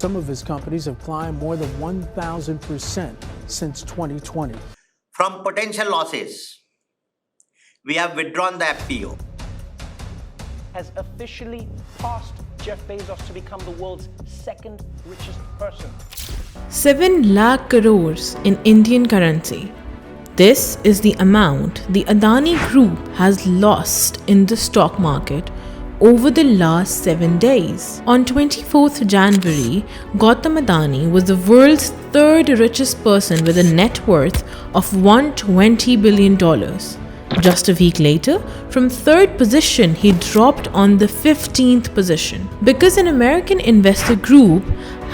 Some of his companies have climbed more than 1,000% since 2020. From potential losses, we have withdrawn the FPO. Has officially passed Jeff Bezos to become the world's second richest person. 7 lakh crores in Indian currency. This is the amount the Adani Group has lost in the stock market over the last 7 days. On 24th January, Gautam Adani was the world's third richest person with a net worth of $120 billion. Just a week later, from third position, he dropped on the 15th position because an American investor group,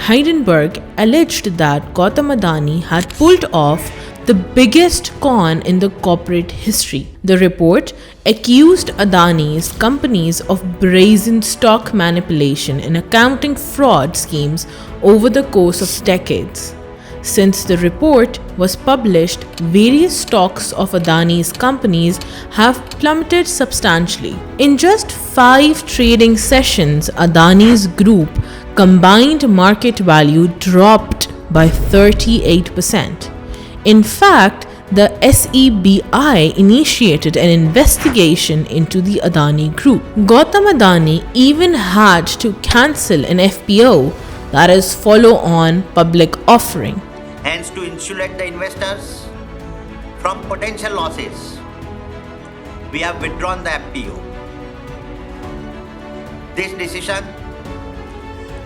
Hindenburg, alleged that Gautam Adani had pulled off the biggest con in the corporate history. The report accused Adani's companies of brazen stock manipulation and accounting fraud schemes over the course of decades. Since the report was published, various stocks of Adani's companies have plummeted substantially. In just 5 trading sessions, Adani's group combined market value dropped by 38%. In fact, the SEBI initiated an investigation into the Adani Group. Gautam Adani even had to cancel an FPO, that is follow-on public offering. Hence, to insulate the investors from potential losses, we have withdrawn the FPO. This decision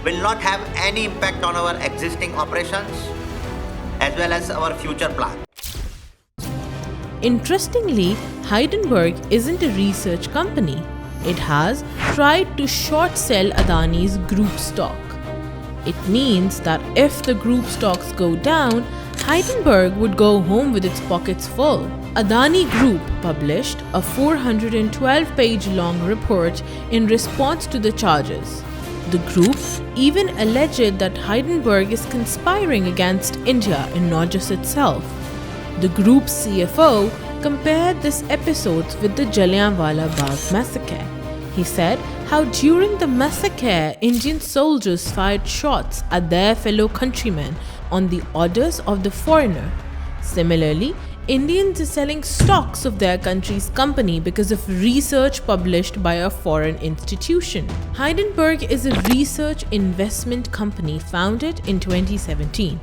will not have any impact on our existing operations as well as our future plan. Interestingly, Hindenburg isn't a research company. It has tried to short sell Adani's group stock. It means that if the group stocks go down, Hindenburg would go home with its pockets full. Adani Group published a 412-page long report in response to the charges. The group even alleged that Hindenburg is conspiring against India and not just itself. The group's CFO compared this episode with the Jallianwala Bagh massacre. He said how during the massacre, Indian soldiers fired shots at their fellow countrymen on the orders of the foreigner. Similarly, Indians are selling stocks of their country's company because of research published by a foreign institution. Hindenburg is a research investment company founded in 2017.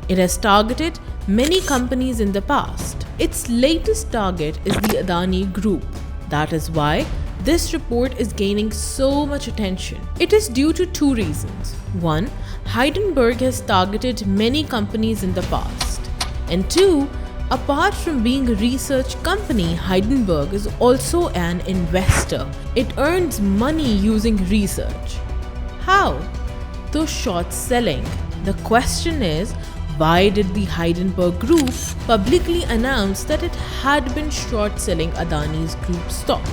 It has targeted many companies in the past. Its latest target is the Adani Group. That is why this report is gaining so much attention. It is due to 2 reasons. 1, Hindenburg has targeted many companies in the past. And 2, apart from being a research company, Hindenburg is also an investor. It earns money using research. How? Through short selling. The question is, why did the Hindenburg Group publicly announce that it had been short selling Adani's group stock?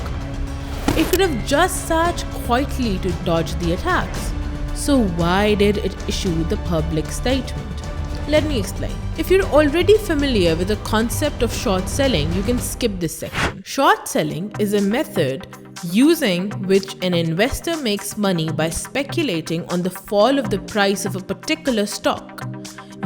It could have just sat quietly to dodge the attacks. So why did it issue the public statement? Let me explain. If you're already familiar with the concept of short selling, you can skip this section. Short selling is a method using which an investor makes money by speculating on the fall of the price of a particular stock.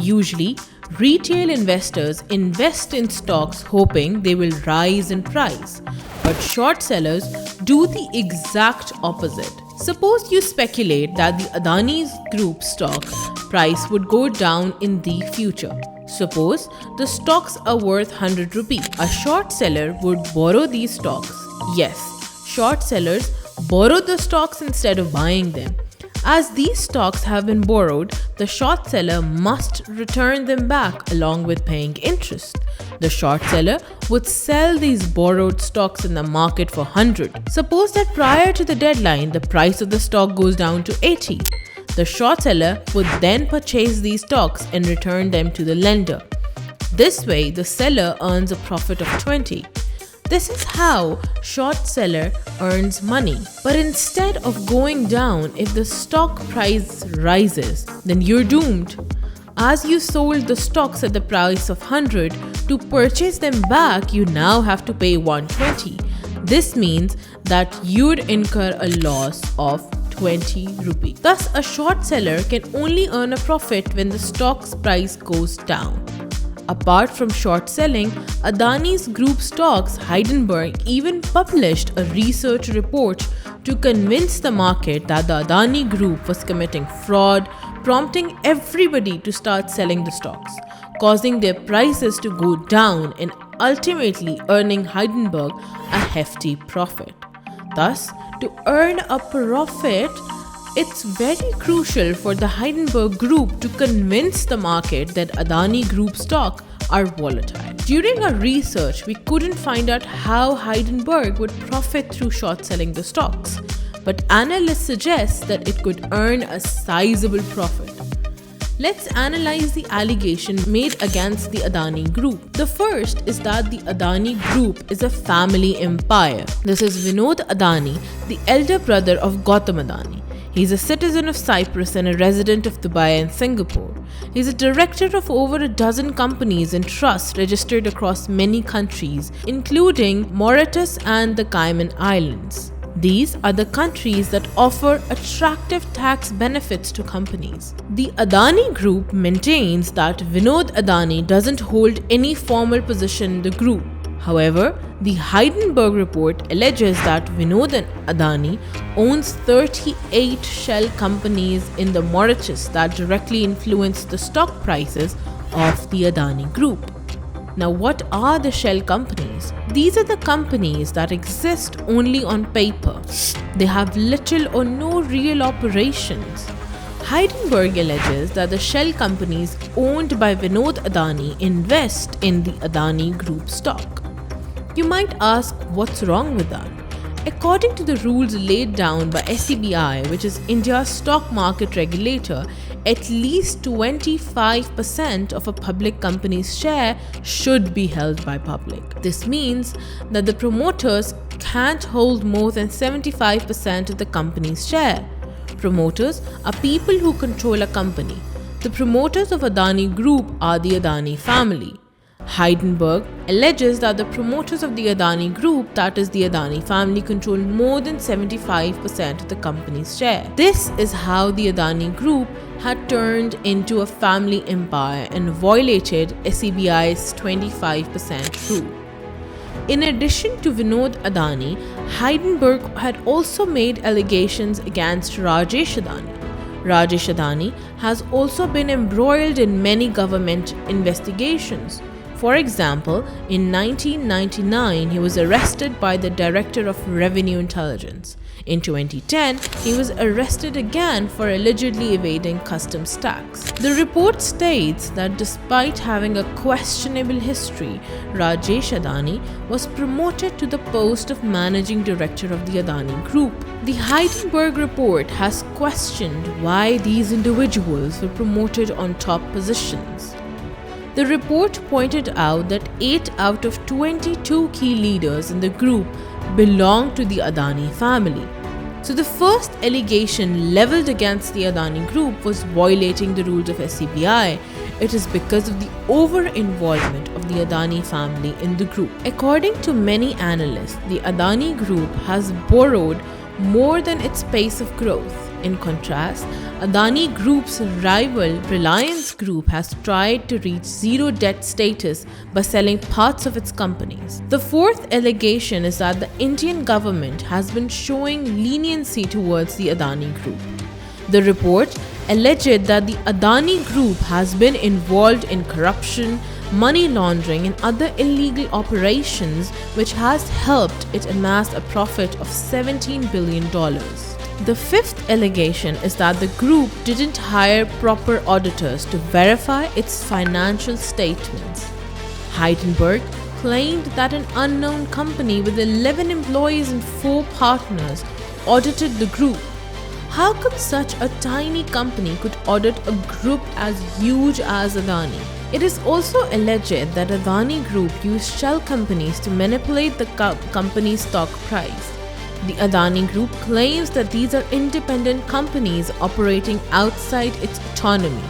Usually, retail investors invest in stocks hoping they will rise in price, but short sellers do the exact opposite. Suppose you speculate that the Adani Group stock price would go down in the future. Suppose the stocks are worth 100 rupees. A short seller would borrow these stocks. Yes, short sellers borrow the stocks instead of buying them. As these stocks have been borrowed, the short seller must return them back along with paying interest. The short seller would sell these borrowed stocks in the market for 100. Suppose that prior to the deadline, the price of the stock goes down to 80. The short seller would then purchase these stocks and return them to the lender. This way, the seller earns a profit of 20. This is how short seller earns money. But instead of going down, if the stock price rises, then you're doomed. As you sold the stocks at the price of 100, to purchase them back, you now have to pay 120. This means that you'd incur a loss of 20 rupees. Thus, a short seller can only earn a profit when the stock's price goes down. Apart from short selling, Adani's group stocks, Hindenburg even published a research report to convince the market that the Adani Group was committing fraud, prompting everybody to start selling the stocks, causing their prices to go down and ultimately earning Hindenburg a hefty profit. Thus, to earn a profit, it's very crucial for the Hindenburg Group to convince the market that Adani Group stock are volatile. During our research, we couldn't find out how Hindenburg would profit through short selling the stocks, but analysts suggest that it could earn a sizable profit. Let's analyze the allegation made against the Adani Group. The first is that the Adani Group is a family empire. This is Vinod Adani, the elder brother of Gautam Adani. He's a citizen of Cyprus and a resident of Dubai and Singapore. He's a director of over a dozen companies and trusts registered across many countries, including Mauritius and the Cayman Islands. These are the countries that offer attractive tax benefits to companies. The Adani Group maintains that Vinod Adani doesn't hold any formal position in the group. However, the Hindenburg report alleges that Vinod Adani owns 38 shell companies in the Mauritius that directly influence the stock prices of the Adani Group. Now, what are the shell companies? These are the companies that exist only on paper. They have little or no real operations. Hindenburg alleges that the shell companies owned by Vinod Adani invest in the Adani Group stock. You might ask, what's wrong with that? According to the rules laid down by SEBI, which is India's stock market regulator, at least 25% of a public company's share should be held by public. This means that the promoters can't hold more than 75% of the company's share. Promoters are people who control a company. The promoters of Adani Group are the Adani family. Hindenburg alleges that the promoters of the Adani Group, that is the Adani family, control more than 75% of the company's share. This is how the Adani Group had turned into a family empire and violated SEBI's 25% rule. In addition to Vinod Adani, Hindenburg had also made allegations against Rajesh Adani. Rajesh Adani has also been embroiled in many government investigations. For example, in 1999, he was arrested by the Director of Revenue Intelligence. In 2010, he was arrested again for allegedly evading customs tax. The report states that despite having a questionable history, Rajesh Adani was promoted to the post of Managing Director of the Adani Group. The Hindenburg report has questioned why these individuals were promoted on top positions. The report pointed out that 8 out of 22 key leaders in the group belong to the Adani family. So the first allegation leveled against the Adani Group was violating the rules of SEBI. It is because of the over-involvement of the Adani family in the group. According to many analysts, the Adani Group has borrowed more than its pace of growth. In contrast, Adani Group's rival Reliance Group has tried to reach zero debt status by selling parts of its companies. The fourth allegation is that the Indian government has been showing leniency towards the Adani Group. The report alleged that the Adani Group has been involved in corruption, money laundering and other illegal operations, which has helped it amass a profit of $17 billion. The fifth allegation is that the group didn't hire proper auditors to verify its financial statements. Hindenburg claimed that an unknown company with 11 employees and 4 partners audited the group. How come such a tiny company could audit a group as huge as Adani? It is also alleged that Adani Group used shell companies to manipulate the company's stock price. The Adani Group claims that these are independent companies operating outside its autonomy.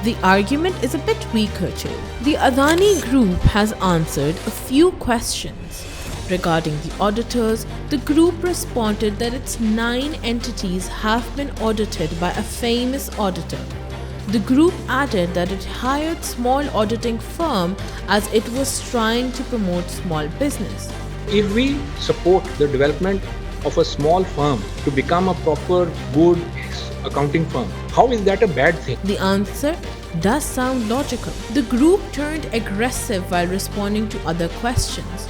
The argument is a bit weaker too. The Adani Group has answered a few questions. Regarding the auditors, the group responded that its 9 entities have been audited by a famous auditor. The group added that it hired small auditing firm as it was trying to promote small business. If we support the development of a small firm to become a proper, good accounting firm, how is that a bad thing? The answer does sound logical. The group turned aggressive while responding to other questions.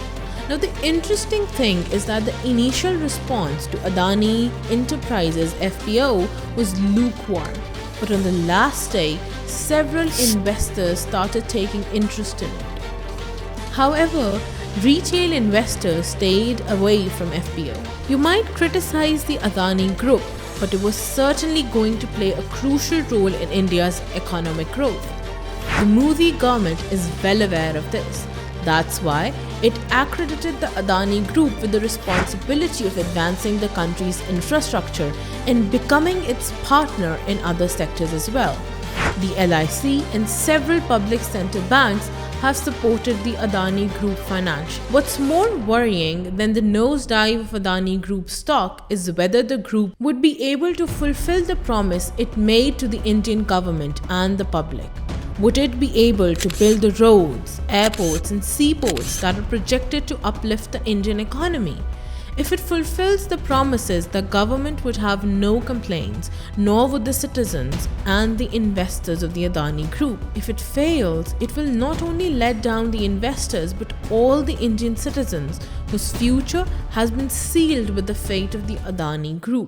Now, the interesting thing is that the initial response to Adani Enterprises FPO was lukewarm, but on the last day, several investors started taking interest in it. However, retail investors stayed away from FPO. You might criticize the Adani Group, but it was certainly going to play a crucial role in India's economic growth. The Modi government is well aware of this. That's why it accredited the Adani Group with the responsibility of advancing the country's infrastructure and becoming its partner in other sectors as well. The LIC and several public sector banks have supported the Adani Group financially. What's more worrying than the nosedive of Adani Group stock is whether the group would be able to fulfill the promise it made to the Indian government and the public. Would it be able to build the roads, airports and seaports that are projected to uplift the Indian economy? If it fulfills the promises, the government would have no complaints, nor would the citizens and the investors of the Adani Group. If it fails, it will not only let down the investors but all the Indian citizens whose future has been sealed with the fate of the Adani Group.